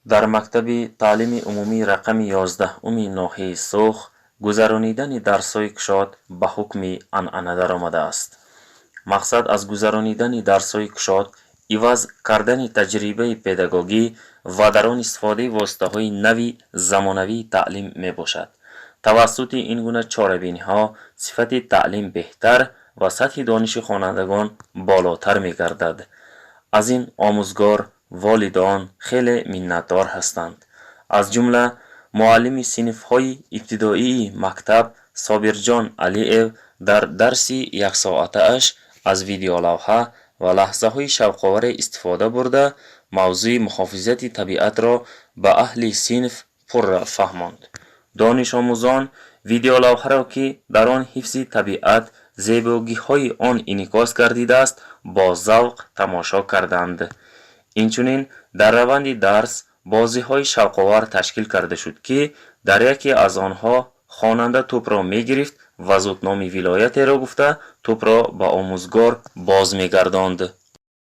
در مکتب تعلیم عمومی رقم 11 ناحیه سوخ گذرانیدن درس‌های کشاد به حکم عنعنه در آمده است. مقصد از گذرانیدن درس‌های کشاد عوض کردن تجربه پداگوژی و در آن استفاده واسطه‌های نوی زمانوی تعلیم می باشد. توسط این گونه چاره‌بینی‌ها صفت تعلیم بهتر و سطح دانش خوانندگان بالاتر می گردد. از این آموزگار والدان خیلی منتدار هستند. از جمله معلم صنف‌های ابتدایی مکتب صابرجان علی‌او در درس یک ساعته اش از ویدیو لوحه و لحظه های شوق‌آور استفاده برده موضوع محافظت طبیعت را به اهل صنف پر فهماند. دانش آموزان ویدیو لوحه را که در آن حفظ طبیعت زیبایی های آن انعکاس گردیده است با ذوق تماشا کردند. اینچنین در روند درس بازی های شوق‌آور تشکیل کرده شد که در یکی از آنها خواننده توپ را می گرفت و زودنام ولایت را گفته توپ را به آموزگار باز می گرداند.